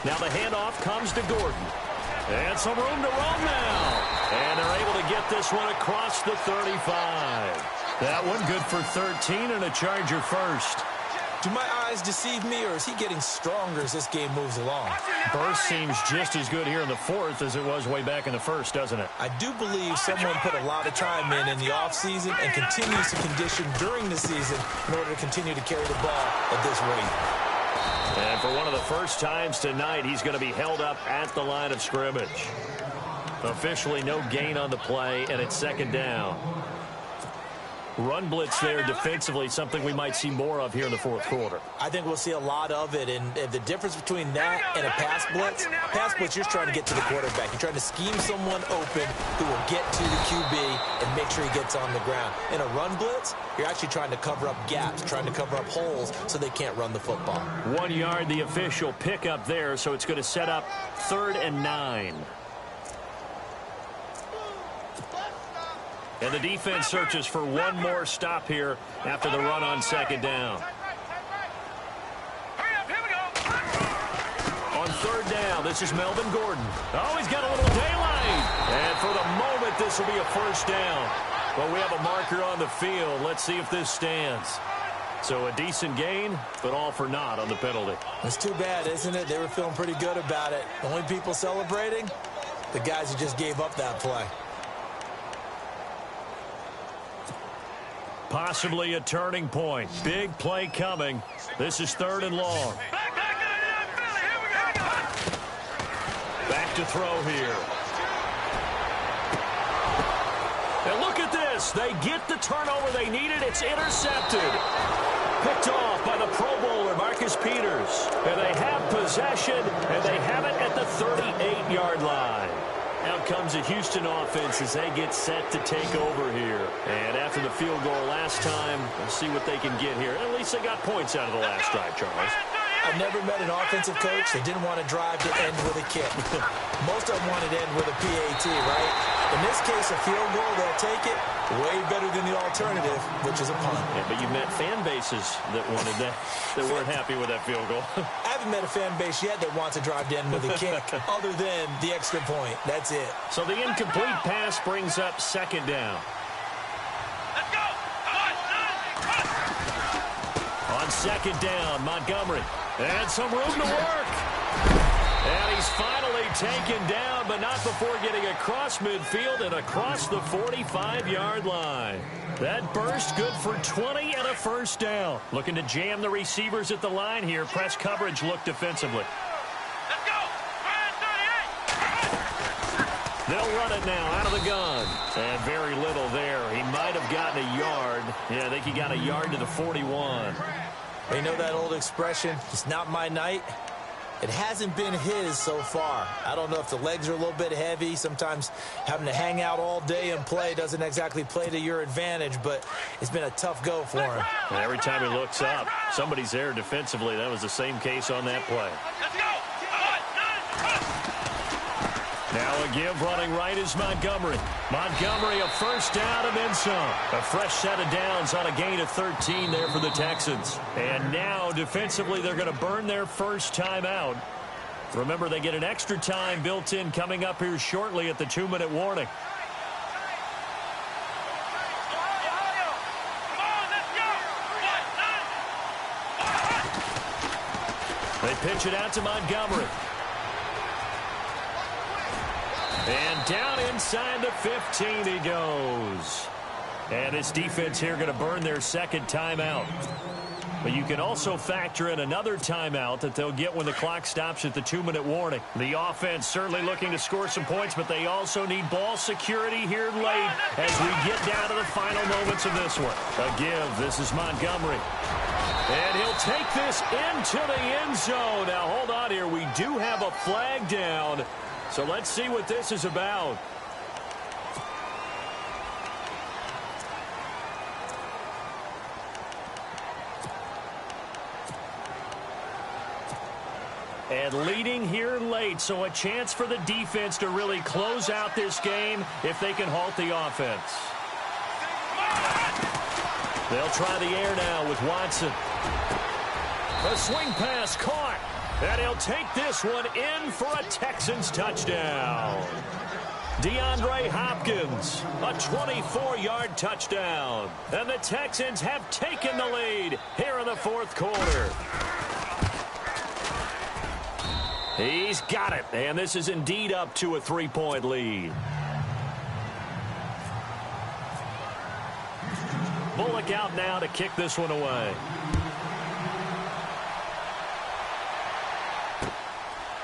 [SPEAKER 2] Now the handoff comes to Gordon. And some room to roam now. And they're able to get this one across the 35. That one good for 13 and a Charger first.
[SPEAKER 3] Do my eyes deceive me, or is he getting stronger as this game moves along?
[SPEAKER 2] Burst seems just as good here in the 4th as it was way back in the 1st, doesn't it?
[SPEAKER 3] I do believe someone put a lot of time in the offseason and continues to condition during the season in order to continue to carry the ball at this rate.
[SPEAKER 2] And for one of the first times tonight, he's going to be held up at the line of scrimmage. Officially no gain on the play, and it's 2nd down. run blitz there defensively, something we might see more of here in the fourth quarter.
[SPEAKER 3] I think we'll see a lot of it, and the difference between that and a pass blitz, you're trying to get to the quarterback. You're trying to scheme someone open who will get to the QB and make sure he gets on the ground. In a run blitz, you're actually trying to cover up gaps, trying to cover up holes so they can't run the football.
[SPEAKER 2] 1 yard, the official pickup there, so it's going to set up 3rd and 9. And the defense searches for one more stop here after the run on 2nd down. On 3rd down, this is Melvin Gordon. Oh, he's got a little daylight. And for the moment, this will be a 1st down. But we have a marker on the field. Let's see if this stands. So a decent gain, but all for naught on the penalty.
[SPEAKER 3] It's too bad, isn't it? They were feeling pretty good about it. The only people celebrating, the guys who just gave up that play.
[SPEAKER 2] Possibly a turning point. Big play coming. This is 3rd and long. Back to throw here. And look at this. They get the turnover they needed. It's intercepted. Picked off by the Pro Bowler, Marcus Peters. And they have possession, and they have it at the 38-yard line. Out comes the Houston offense as they get set to take over here. And after the field goal last time, we'll see what they can get here. At least they got points out of the last drive, Charles.
[SPEAKER 3] I've never met an offensive coach that didn't want to drive to end with a kick. Most of them wanted to end with a PAT, right? In this case, a field goal, they'll take it. Way better than the alternative, which is a punt.
[SPEAKER 2] Yeah, but you met fan bases that wanted that weren't happy with that field goal.
[SPEAKER 3] I haven't met a fan base yet that wants to drive to end with a kick other than the extra point. That's it.
[SPEAKER 2] So the incomplete pass brings up 2nd down.
[SPEAKER 4] Let's go.
[SPEAKER 2] On 2nd down, Montgomery. And some room to work. And he's finally taken down, but not before getting across midfield and across the 45-yard line. That burst good for 20 and a 1st down. Looking to jam the receivers at the line here. Press coverage look defensively.
[SPEAKER 4] Let's go.
[SPEAKER 2] They'll run it now out of the gun. And very little there. He might have gotten a yard. Yeah, I think he got a yard to the 41.
[SPEAKER 3] You know that old expression, it's not my night? It hasn't been his so far. I don't know if the legs are a little bit heavy. Sometimes having to hang out all day and play doesn't exactly play to your advantage, but it's been a tough go for him.
[SPEAKER 2] And every time he looks up, somebody's there defensively. That was the same case on that play.
[SPEAKER 4] Let's go.
[SPEAKER 2] Now a give running right is Montgomery. Montgomery, a 1st down and then some. A fresh set of downs on a gain of 13 there for the Texans. And now defensively they're going to burn their 1st time out. Remember, they get an extra time built in coming up here shortly at the 2-minute warning. They pitch it out to Montgomery. And down inside the 15 he goes. And this defense here going to burn their 2nd timeout. But you can also factor in another timeout that they'll get when the clock stops at the 2-minute warning. The offense certainly looking to score some points, but they also need ball security here late as we get down to the final moments of this one. A give. This is Montgomery. And he'll take this into the end zone. Now, hold on here. We do have a flag down. So let's see what this is about. And leading here late, so a chance for the defense to really close out this game if they can halt the offense. They'll try the air now with Watson. A swing pass caught. And he'll take this one in for a Texans touchdown. DeAndre Hopkins, a 24-yard touchdown. And the Texans have taken the lead here in the 4th quarter. He's got it, and this is indeed up to a 3-point lead. Bullock out now to kick this one away.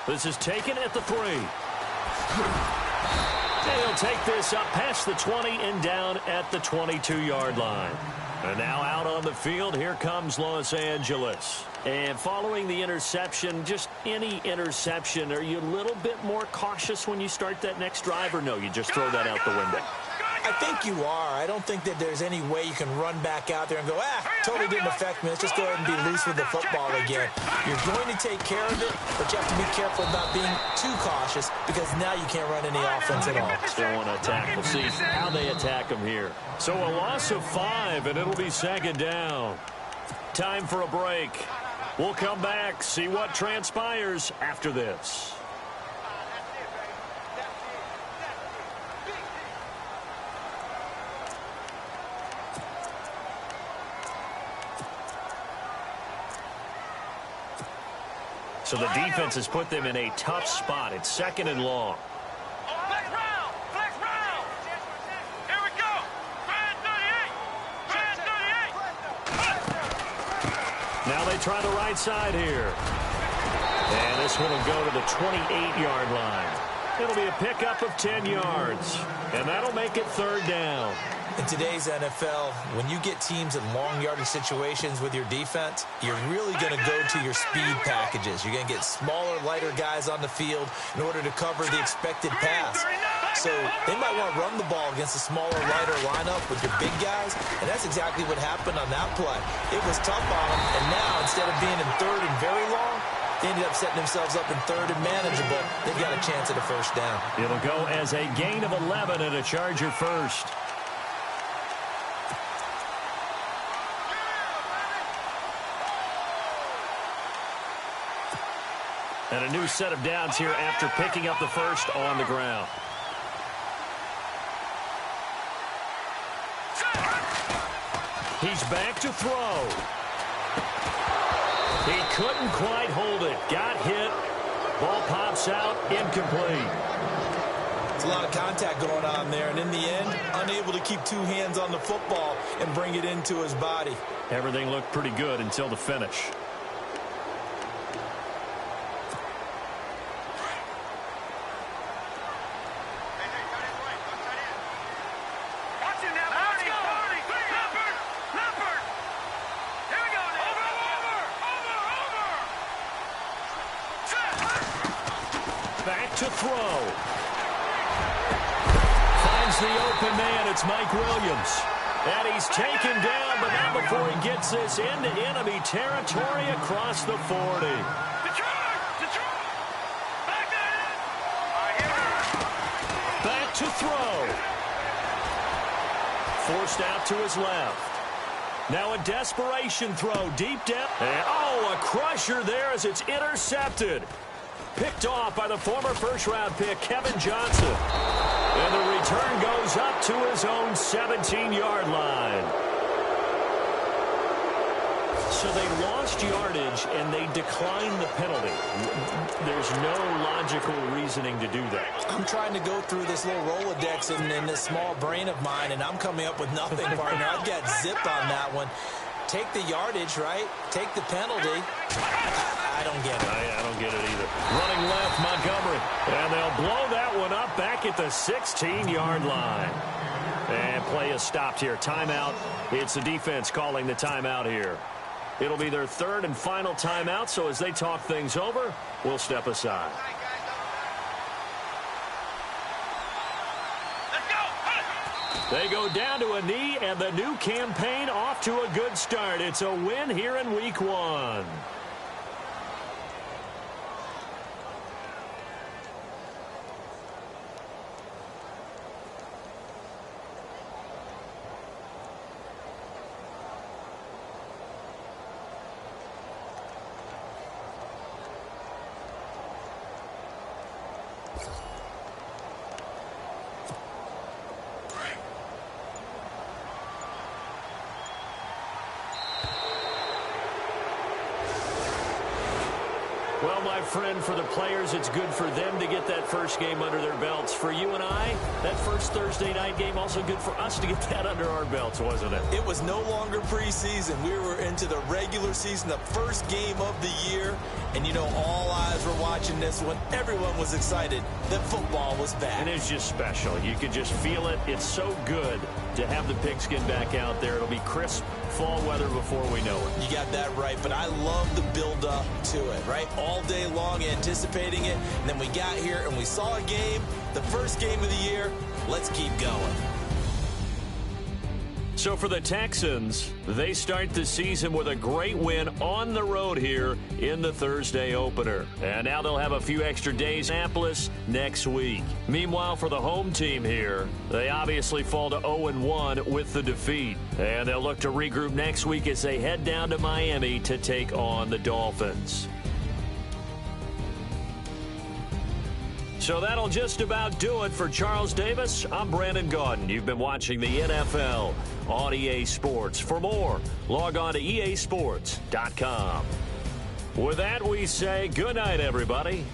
[SPEAKER 2] This is taken at the 3. And he'll take this up past the 20 and down at the 22-yard line. And now out on the field, here comes Los Angeles. And following the interception, just any interception, are you a little bit more cautious when you start that next drive, or no, you just throw that out the window?
[SPEAKER 3] I think you are. I don't think that there's any way you can run back out there and go, totally didn't affect me. Let's just go ahead and be loose with the football again. You're going to take care of it, but you have to be careful about being too cautious because now you can't run any offense at all.
[SPEAKER 2] Still want to attack. We'll see how they attack them here. So a loss of 5, and it'll be second down. Time for a break. We'll come back, see what transpires after this. So the defense has put them in a tough spot. It's second and long.
[SPEAKER 4] Flex round! Flex round! Here we go! Brad 38! Brad 38!
[SPEAKER 2] Now they try the right side here. And this one will go to the 28-yard line. It'll be a pickup of 10 yards. And that'll make it third down.
[SPEAKER 3] In today's NFL, when you get teams in long yardage situations with your defense, you're really going to go to your speed packages. You're going to get smaller, lighter guys on the field in order to cover the expected pass. So they might want to run the ball against a smaller, lighter lineup with your big guys, and that's exactly what happened on that play. It was tough on them, and now instead of being in third and very long, they ended up setting themselves up in third and manageable. They've got a chance at a first down.
[SPEAKER 2] It'll go as a gain of 11 and a Charger first. And a new set of downs here after picking up the first on the ground. He's back to throw. He couldn't quite hold it. Got hit. Ball pops out. Incomplete.
[SPEAKER 3] There's a lot of contact going on there, and in the end, unable to keep two hands on the football and bring it into his body.
[SPEAKER 2] Everything looked pretty good until the finish. Back to throw. Finds the open man. It's Mike Williams. And he's taken down, but not before he gets this into enemy territory across the 40. Back to throw. Forced out to his left. Now a desperation throw deep down. And, oh, a crusher there as it's intercepted. Picked off by the former first-round pick, Kevin Johnson. And the return goes up to his own 17-yard line. So they lost yardage, and they declined the penalty. There's no logical reasoning to do that.
[SPEAKER 3] I'm trying to go through this little Rolodex in this small brain of mine, and I'm coming up with nothing, partner. I've got zip on that one. Take the yardage, right? Take the penalty. I don't get it.
[SPEAKER 2] I don't get it either. Running left, Montgomery. And they'll blow that one up back at the 16-yard line. And play is stopped here. Timeout. It's the defense calling the timeout here. It'll be their third and final timeout, so as they talk things over, we'll step aside. They go down to a knee, and the new campaign off to a good start. It's a win here in Week 1. Well, my my friend, for the players, it's good for them to get that first game under their belts. For you and I, that first Thursday night game, also good for us to get that under our belts, wasn't it?
[SPEAKER 3] It was no longer preseason. We were into the regular season, the first game of the year. And, you know, all eyes were watching this one. Everyone was excited that football was back.
[SPEAKER 2] And it's just special. You could just feel it. It's so good to have the pigskin back out there. It'll be crisp fall weather before we know it.
[SPEAKER 3] You got that right, but I love the build-up to it, right? All day long anticipating it, and then we got here and we saw a game, the first game of the year. Let's keep going.
[SPEAKER 2] So for the Texans, they start the season with a great win on the road here in the Thursday opener. And now they'll have a few extra days in Annapolis next week. Meanwhile, for the home team here, they obviously fall to 0-1 with the defeat. And they'll look to regroup next week as they head down to Miami to take on the Dolphins. So that'll just about do it for Charles Davis. I'm Brandon Gaudin. You've been watching the NFL on EA Sports. For more, log on to easports.com. With that, we say good night, everybody.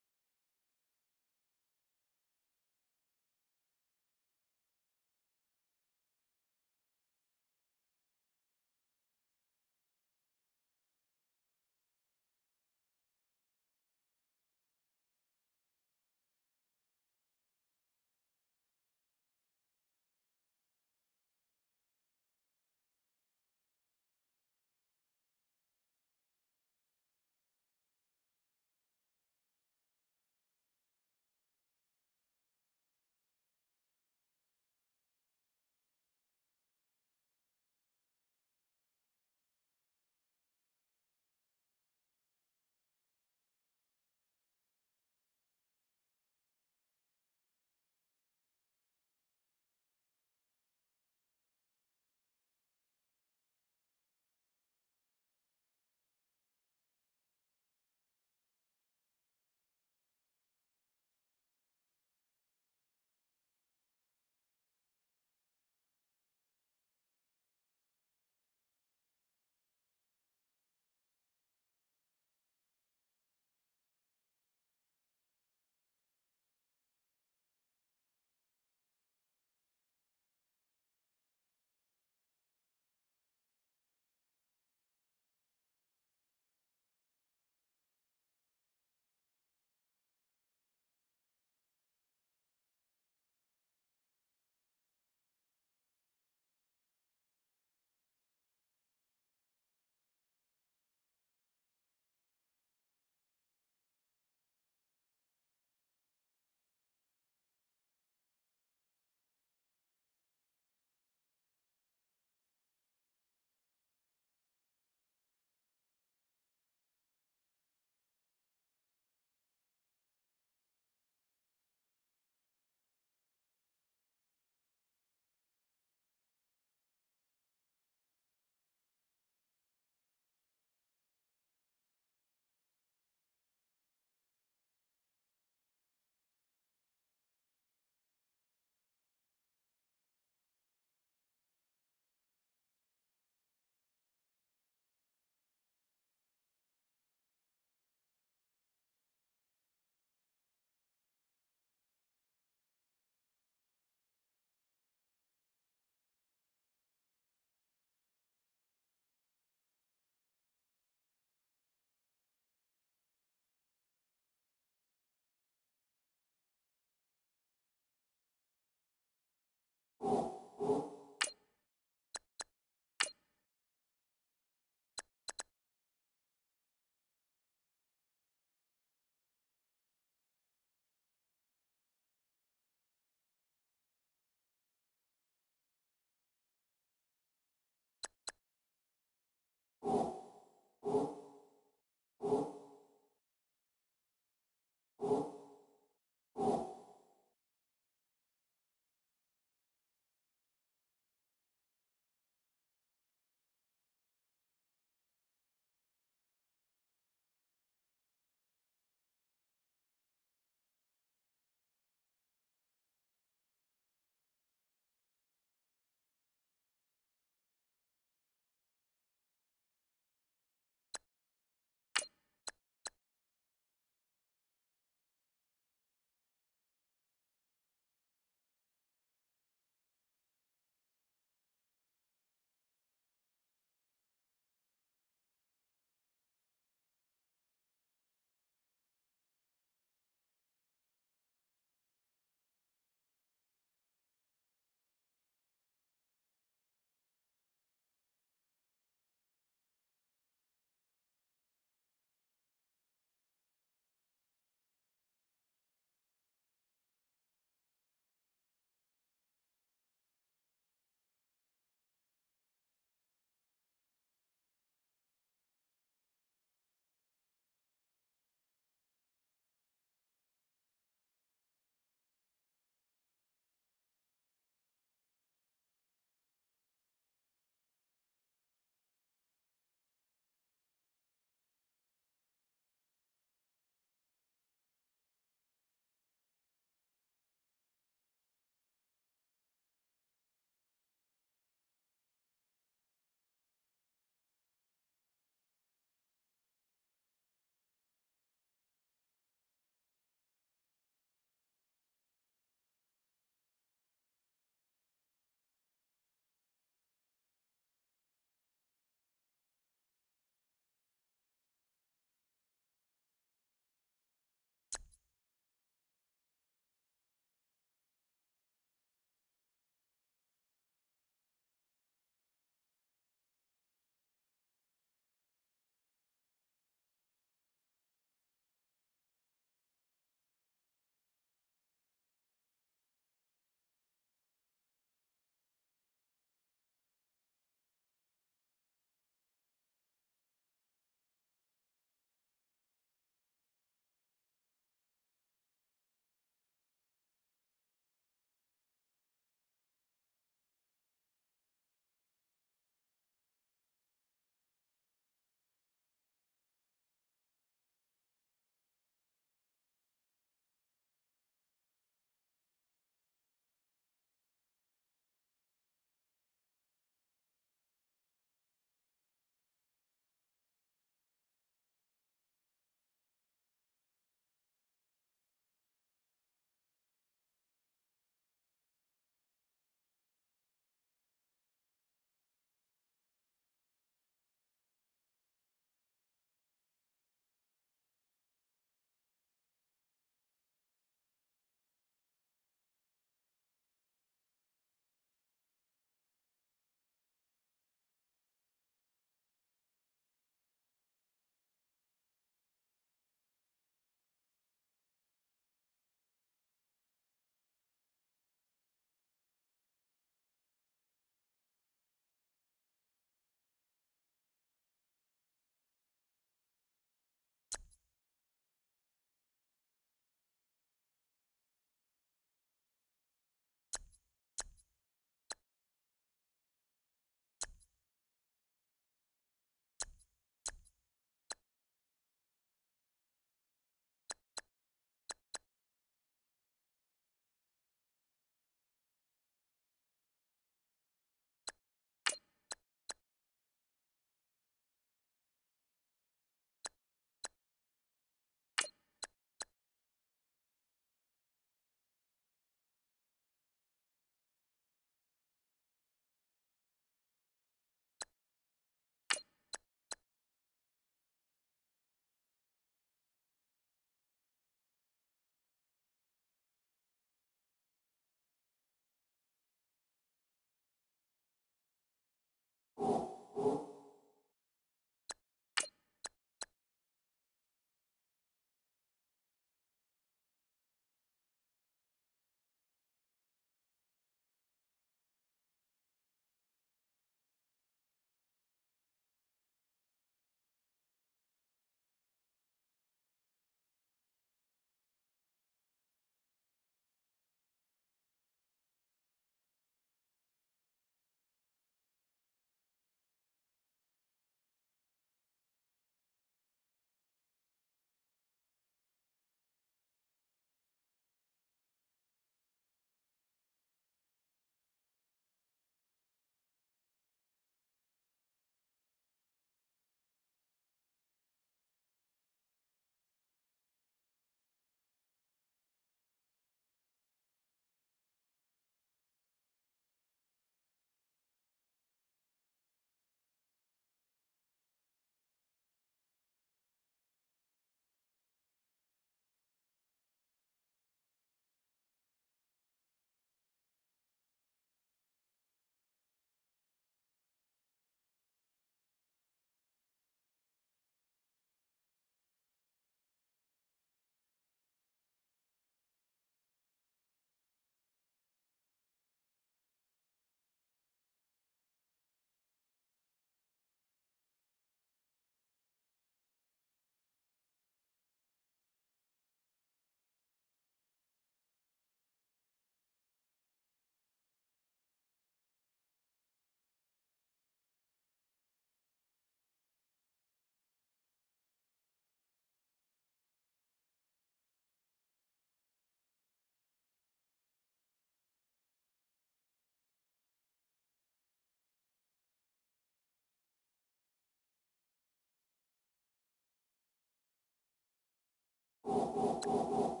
[SPEAKER 5] go.